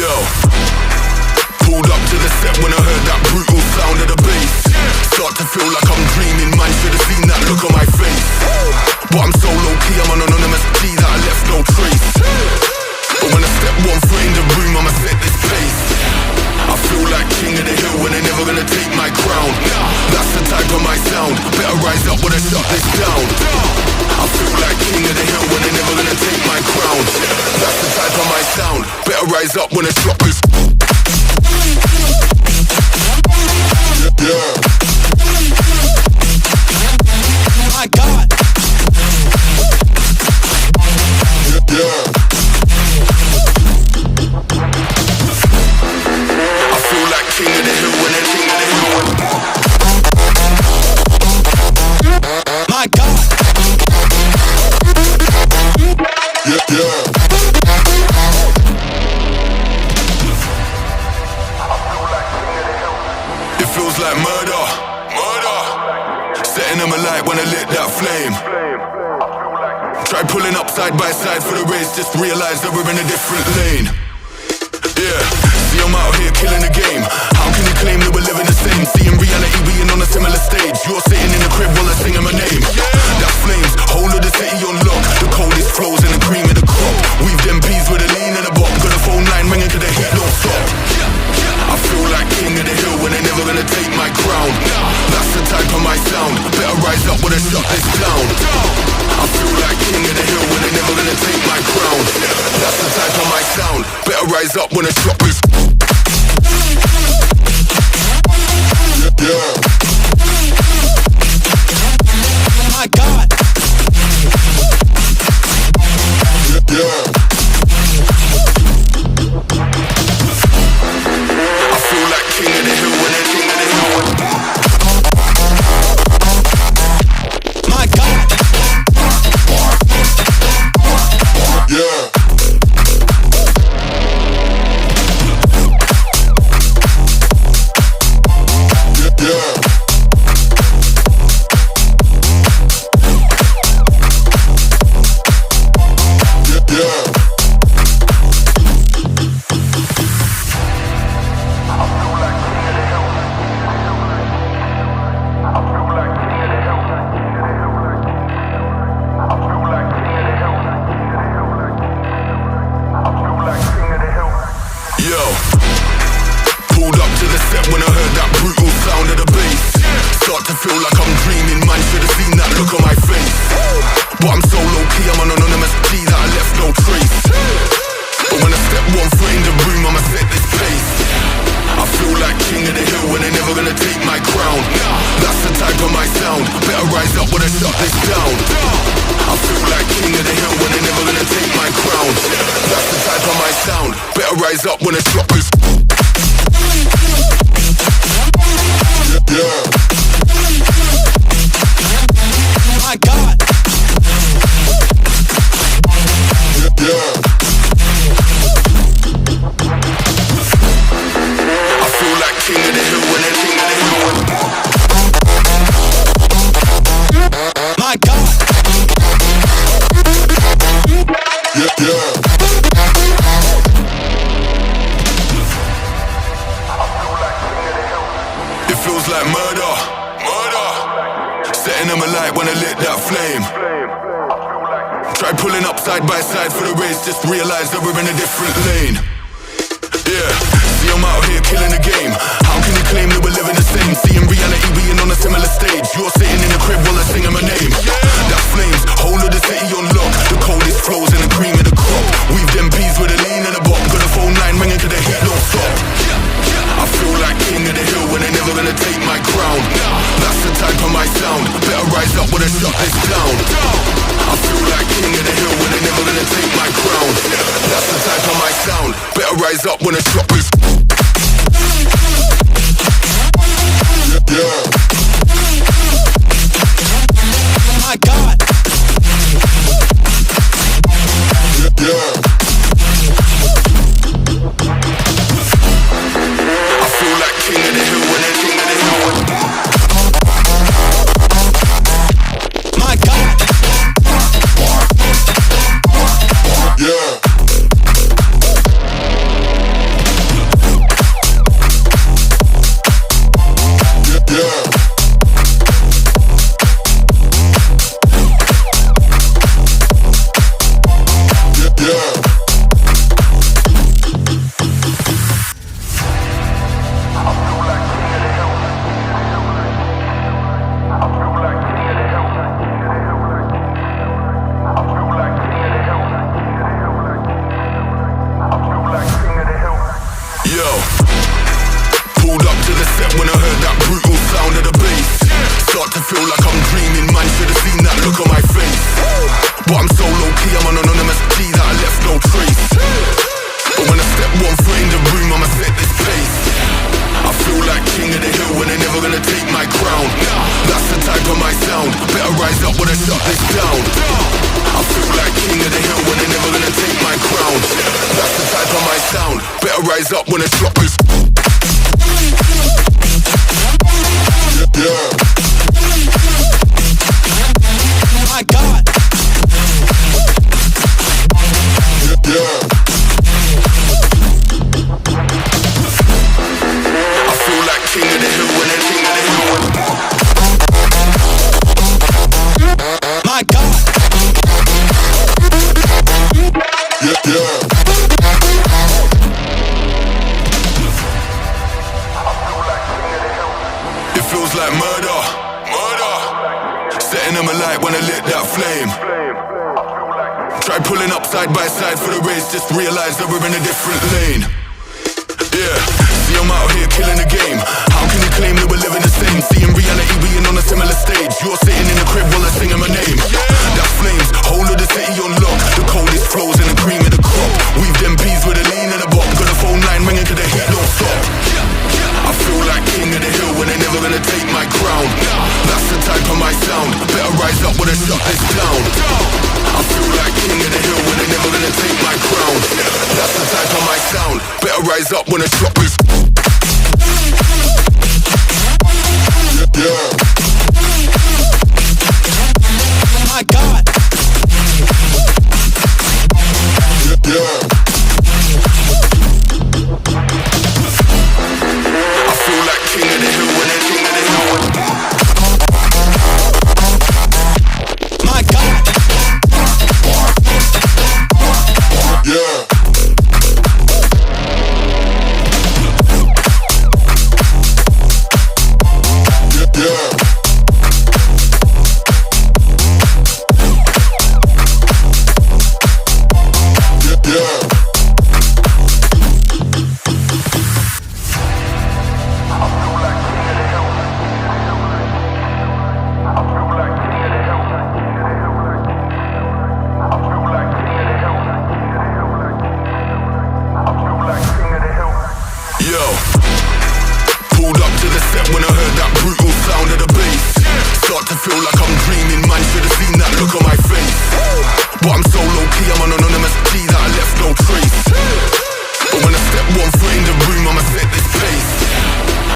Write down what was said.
Yo, pulled up to the set when I heard that brutal sound of the bass. Start to feel like I'm dreaming, man, should've seen that look on my face. But I'm so low-key, I'm an anonymous G that I left no trace. But when I step one foot in the room, I'ma set this pace. I feel like king of the hill when they're never gonna take my crown. That's the type of my sound, better rise up when I shut this down. I feel like king of the hill when they're never gonna take my crown. That's the type of my sound, better rise up when I shut this. Yeah. My God. Yeah. I feel like king of the hill when they're king of the hill. My God. Yeah, yeah. It feels like murder, murder. Setting them alight when I lit that flame. Try pulling up side by side for the race, just realize that we're in a different lane. Yeah, see I'm out here killing the game. How can you claim that we're living the same? See in reality being on a similar stage. You're sitting in the crib while I'm singing my name. That flames, whole of the city on lock. The coldest flows and the cream of the crop. Weave them peas with a lean and a bop. Got a phone line ringing 'cause the heat don't stop. I feel like king of the hill when they're never gonna take my crown. That's the type of my sound, better rise up when I shut this down. I feel like king of the hill when they're never gonna take my crown. That's the type of my sound, better rise up when I shut this. Yeah. My God. Yeah. I feel like king of the hill when they're king of the hill. My God. Yeah. Feel like I'm dreaming, man, should've seen that look on my face. But I'm so low-key, I'm an anonymous G that I left no trace. But when I step one foot in the room, I'ma set this pace. I feel like king of the hill when they're never gonna take my crown. That's the type of my sound, better rise up when I shut this down. I feel like king of the hill when they're never gonna take my crown. That's the type of my sound, better rise up when I shut this. Yeah. My God. Yeah. I feel like king of the hill when they're king of the hill. My God. Yeah, yeah. It feels like murder, murder. Setting them alight when I lit that flame. Try pulling up side by side for the race, just realize that we're in a different lane. Yeah, see I'm out here killing the game. How can you claim that we're living the same? See in reality being on a similar stage. You're sitting in the crib while I'm singing my name. That flames, whole of the city on lock. The coldest flows and the cream of the crop. Weave them peas with a lean and a bop. Got a phone line ringing 'cause the heat don't stop. I feel like king of the hill when they're never gonna take my crown. That's the type of my sound, better rise up when I shut this down. I feel like king of the hill when they're never gonna take my crown. That's the type of my sound, better rise up when I shut this. Yeah. My God. Yeah. I feel like king of the hill when they're king of the hill. My God. Yeah. set when I heard that brutal sound of the bass. Start to feel like I'm dreaming, man, should've seen that look on my face. But I'm so low-key, I'm an anonymous G that I left no trace. But when I step one foot in the room, I'ma set this pace. I feel like king of the hill when they're never gonna take my crown. That's the type of my sound. Better rise up when I shut this down. I feel like king of the hill when they're never gonna take my crown. That's the type of my sound. Better rise up when I shut this. Yeah. My God. Yeah. I feel like king of the hill when they're king of the hill. My God. Yeah, yeah. It feels like murder, murder. Setting them alight when I lit that flame. Try pulling up side by side for the race, just realize that we're in a different lane. Yeah, see I'm out here killing the game. How can you claim that we're living the same? See in reality being on a similar stage. You're sitting in the crib while I'm singing my name. That flames, whole of the city on lock. The coldest flows and the cream of the crop. Weave them peas with a lean and a bop. Got a phone line ringing cause the heat don't stop. I feel like king of the hill when they're never gonna take my crown. That's the type of my sound. Better rise up when I shut this down. I feel like king of the hill when they're never gonna take my crown. That's the type of my sound. Better rise up when I shut this.